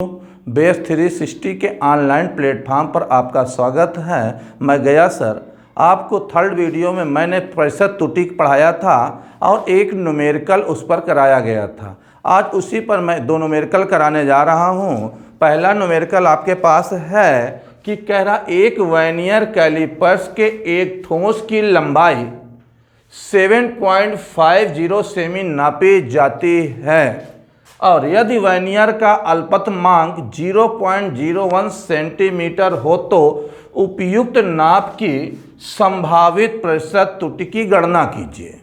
Base 360 के online platform पर आपका स्वागत है। मैं गया सर। आपको थर्ड वीडियो में मैंने प्रतिशत त्रुटि पढ़ाया था और एक न्यूमेरिकल उस पर कराया गया था। आज उसी पर मैं दो न्यूमेरिकल कराने जा रहा हूं। पहला न्यूमेरिकल आपके पास है कि कह रहा एक वर्नियर कैलिपर्स के एक ठोस की लंबाई 7.50 सेमी नापी जाती है और यदि वर्नियर का अल्पतमांक 0.01 सेंटीमीटर हो तो उपयुक्त नाप की संभावित प्रतिशत त्रुटि की गणना कीजिए।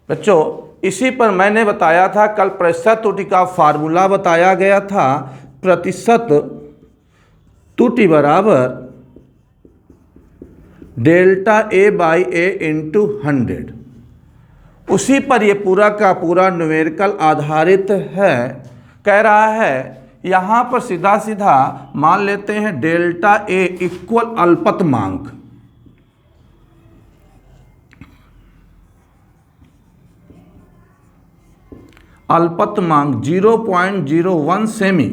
बच्चों, इसी पर मैंने बताया था कल प्रतिशत त्रुटि का फार्मूला बताया गया था। प्रतिशत त्रुटि बराबर delta A by A into 100। उसी पर ये पूरा का पूरा न्यूमेरिकल आधारित है। कह रहा है यहाँ पर सीधा सीधा मान लेते हैं डेल्टा ए इक्वल अल्पतमांक, अल्पतमांक 0.01 सेमी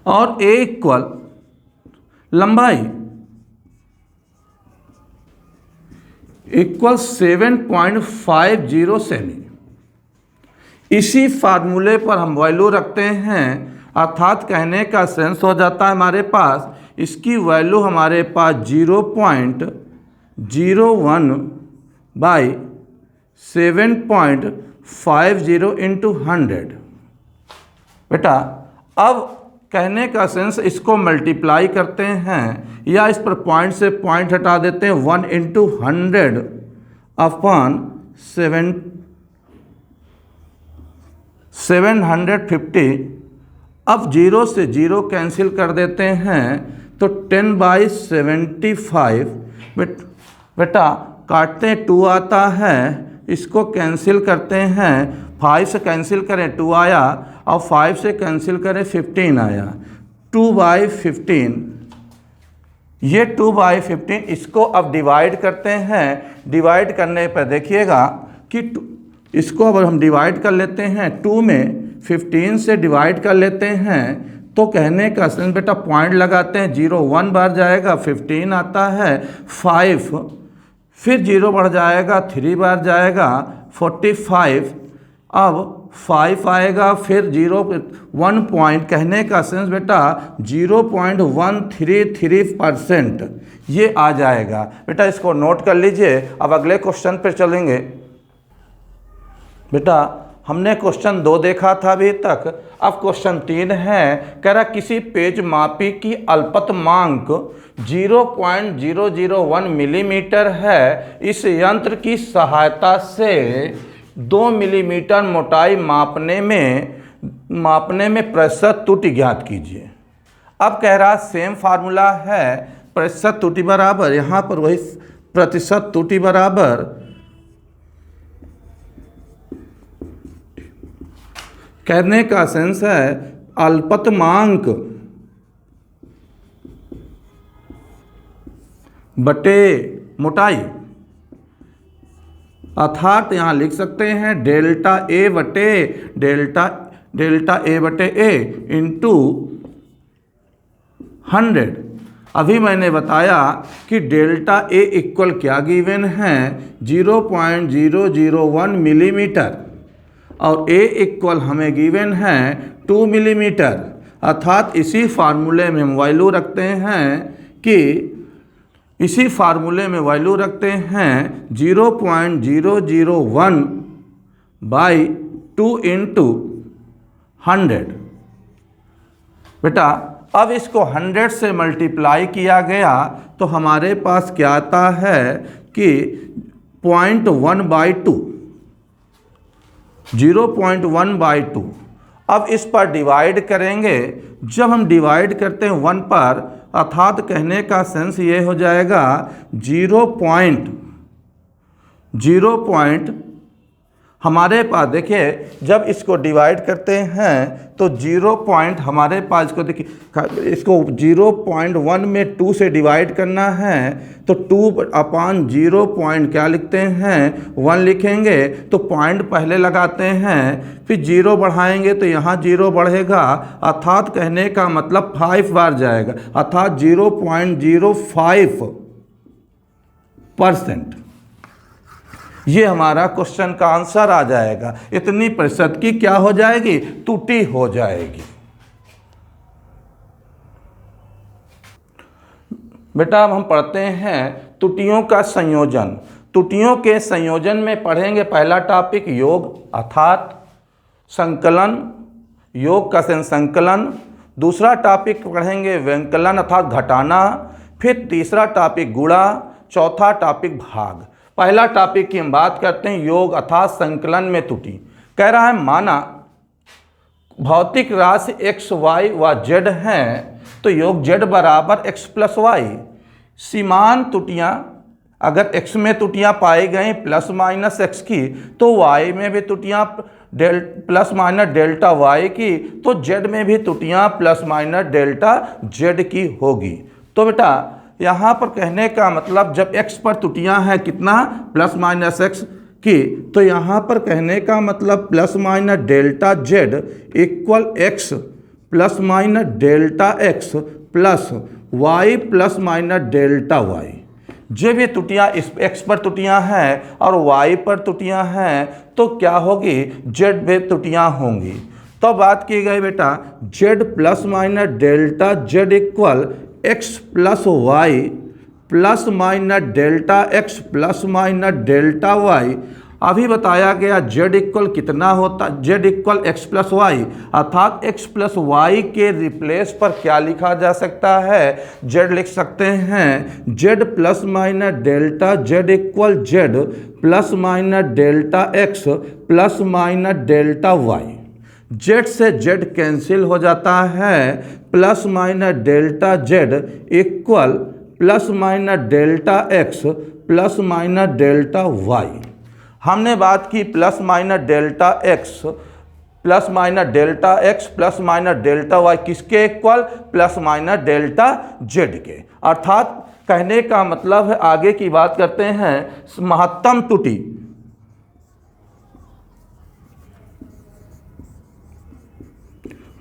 और ए इक्वल लंबाई इक्वल 7.50 सेमी। इसी फार्मूले पर हम वैल्यू रखते हैं, अर्थात कहने का सेंस हो जाता है हमारे पास इसकी वैल्यू हमारे पास 0.01 बाई 7.50 इंटू 100। बेटा, अब कहने का सेंस इसको मल्टीप्लाई करते हैं या इस पर पॉइंट से पॉइंट हटा देते हैं। 1 इंटू 100 अपॉन 750। अब 0 से 0 कैंसिल कर देते हैं तो 10/75। बेटा काटते हैं 2 आता है, इसको कैंसिल करते हैं। 5 से कैंसिल करें 2 आया और 5 से कैंसिल करें 15 आया। 2/15, ये 2/15 इसको अब डिवाइड करते हैं। डिवाइड करने पर देखिएगा कि इसको अब हम डिवाइड कर लेते हैं 2 में 15 से डिवाइड कर लेते हैं तो कहने का सेंस बेटा पॉइंट लगाते हैं। 0 1 बार जाएगा 15 आता है, 5 फिर 0 बढ़ जाएगा 3 बार जाएगा 45, अब 5 आएगा फिर 1 पॉइंट, कहने का सेंस बेटा 0.133% ये आ जाएगा। बेटा इसको नोट कर लीजिए। अब अगले क्वेश्चन पर चलेंगे। बेटा हमने क्वेश्चन 2 देखा था अभी तक, अब क्वेश्चन 3 है। कह रहा किसी पेज मापी की अल्पतमांक 0.001 मिलीमीटर है। इस यंत्र की सहायता से 2 मिलीमीटर मोटाई मापने में प्रतिशत त्रुटि ज्ञात कीजिए। अब कह रहा सेम फार्मूला है, प्रतिशत त्रुटि बराबर, यहाँ पर वही प्रतिशत त्रुटि बराबर कहने का सेंस है अल्पतमांक बटे मोटाई, अर्थात यहाँ लिख सकते हैं डेल्टा ए बटे ए इंटू 100। अभी मैंने बताया कि डेल्टा ए इक्वल क्या गिवन है 0.001 मिलीमीटर और ए इक्वल हमें गिवन है 2 मिलीमीटर। अर्थात इसी फार्मूले में हम वैल्यू रखते हैं कि 0.001 बाई 2 इंटू 100। बेटा अब इसको 100 से मल्टीप्लाई किया गया तो हमारे पास क्या आता है कि 0.1/2, 0.1/2। अब इस पर डिवाइड करेंगे। जब हम डिवाइड करते हैं 1 पर, अर्थात कहने का सेंस ये हो जाएगा 0.001 हमारे पास देखिए जब इसको डिवाइड करते हैं तो 0 पॉइंट हमारे पास इसको देखिए इसको 0.1 में 2 से डिवाइड करना है तो 2/0 पॉइंट क्या लिखते हैं 1 लिखेंगे तो पॉइंट पहले लगाते हैं फिर 0 बढ़ाएंगे तो यहाँ 0 बढ़ेगा अर्थात कहने का मतलब 5 बार जाएगा अर्थात 0.05%। ये हमारा क्वेश्चन का आंसर आ जाएगा। इतनी प्रतिशत की क्या हो जाएगी त्रुटि हो जाएगी। बेटा अब हम पढ़ते हैं त्रुटियों का संयोजन। त्रुटियों के संयोजन में पढ़ेंगे पहला टॉपिक योग अर्थात संकलन, योग का संकलन। दूसरा टॉपिक पढ़ेंगे व्यंकलन अर्थात घटाना। फिर तीसरा टॉपिक गुणा। चौथा टॉपिक भाग। पहला टॉपिक की हम बात करते हैं योग अर्थात संकलन में त्रुटि। कह रहा है माना भौतिक राशि x, y व z हैं तो योग z बराबर x प्लस वाई। सीमांत त्रुटियाँ अगर x में त्रुटियाँ पाई गई प्लस माइनस x की तो y में भी त्रुटियाँ प्लस माइनस डेल्टा y की तो z में भी त्रुटियाँ प्लस माइनस डेल्टा z की होगी। तो बेटा यहाँ पर कहने का मतलब जब x पर त्रुटियाँ हैं कितना प्लस माइनस x की तो यहाँ पर कहने का मतलब plus minus delta z equal x plus minus delta x plus y plus minus delta y। जो भी त्रुटियाँ इस x पर त्रुटियाँ हैं और y पर त्रुटियाँ हैं तो क्या होगी z में त्रुटियाँ होंगी। तो बात की गई बेटा z plus minus delta z equal x plus y plus minus delta x plus minus delta y। अभी बताया गया z इक्वल कितना होता z equal x plus y अर्थात x प्लस वाई के रिप्लेस पर क्या लिखा जा सकता है z लिख सकते हैं z plus minus delta z equal z plus minus delta x plus minus delta y। z से z कैंसिल हो जाता है plus minus delta z equal plus minus delta x plus minus delta y। हमने बात की plus minus delta x plus minus delta x plus minus delta y किसके equal plus minus delta z के। अर्थात कहने का मतलब है आगे की बात करते हैं महत्तम त्रुटि।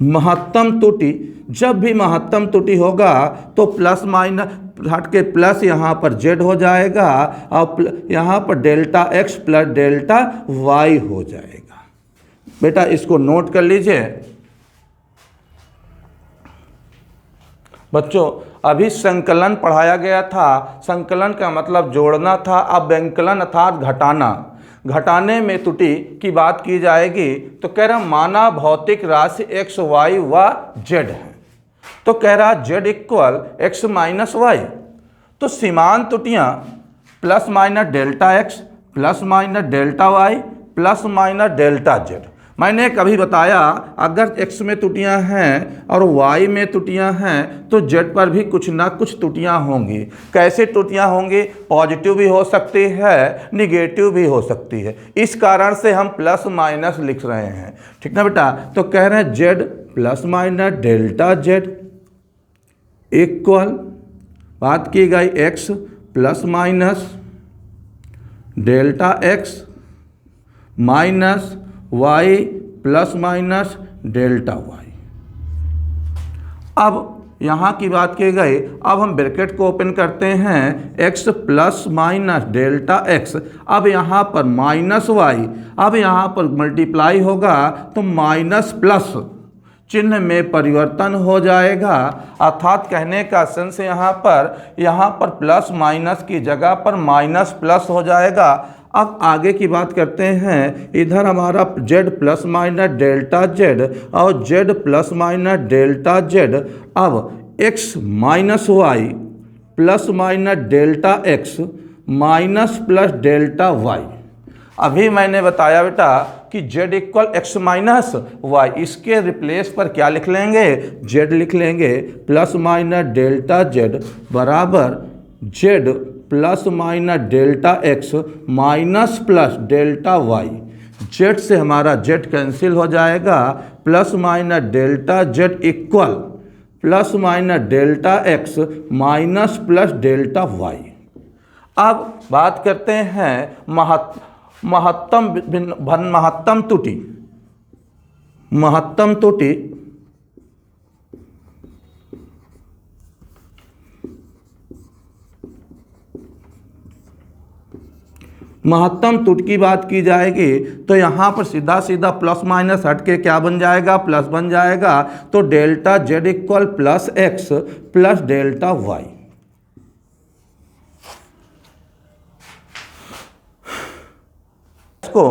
महत्तम त्रुटि जब भी महत्तम त्रुटि होगा तो प्लस माइनस हट के प्लस यहाँ पर z हो जाएगा और यहाँ पर delta x plus delta y हो जाएगा। बेटा इसको नोट कर लीजिए। बच्चों अभी संकलन पढ़ाया गया था। संकलन का मतलब जोड़ना था। अब व्यंकलन अर्थात घटाना। घटाने में त्रुटि की बात की जाएगी। तो कह रहा माना भौतिक राशि x, y व z है तो कह रहा z equal x minus y. तो सीमांत त्रुटियाँ plus minus delta x plus minus delta y plus minus delta z। मैंने कभी बताया अगर x में त्रुटियां हैं और y में त्रुटियां हैं तो z पर भी कुछ ना कुछ त्रुटियां होंगी। कैसे त्रुटियां होंगी पॉजिटिव भी हो सकती है निगेटिव भी हो सकती है। इस कारण से हम प्लस माइनस लिख रहे हैं। ठीक ना बेटा। तो कह रहे हैं z plus minus delta z equal बात की गई x plus minus delta x minus y plus minus delta y। अब यहाँ की बात की गई। अब हम ब्रैकेट को ओपन करते हैं x plus minus delta x। अब यहाँ पर माइनस y। अब यहाँ पर मल्टीप्लाई होगा तो माइनस प्लस चिन्ह में परिवर्तन हो जाएगा। अर्थात कहने का सेंस यहाँ पर प्लस माइनस की जगह पर माइनस प्लस हो जाएगा। अब आगे की बात करते हैं। इधर हमारा z plus minus delta z और z plus minus delta z। अब x minus Y plus minus delta x minus plus delta y। अभी मैंने बताया बेटा कि z equal x minus Y. इसके रिप्लेस पर क्या लिख लेंगे z लिख लेंगे प्लस माइनस डेल्टा z बराबर z plus minus delta x minus plus delta y। Z से हमारा जेड कैंसिल हो जाएगा, plus minus delta z equal plus minus delta x minus plus delta y. अब बात करते हैं महत्तम त्रुटि। महत्तम त्रुटि महत्तम त्रुटि की बात की जाएगी तो यहाँ पर सीधा सीधा प्लस माइनस हट के क्या बन जाएगा, प्लस बन जाएगा। तो delta z equal plus x plus delta y. इसको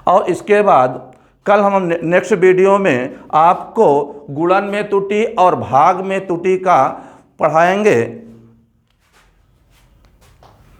और इसके बाद कल हम नेक्स्ट वीडियो में आपको गुणन में त्रुटि और भाग में त्रुटि का पढ़ाएंगे।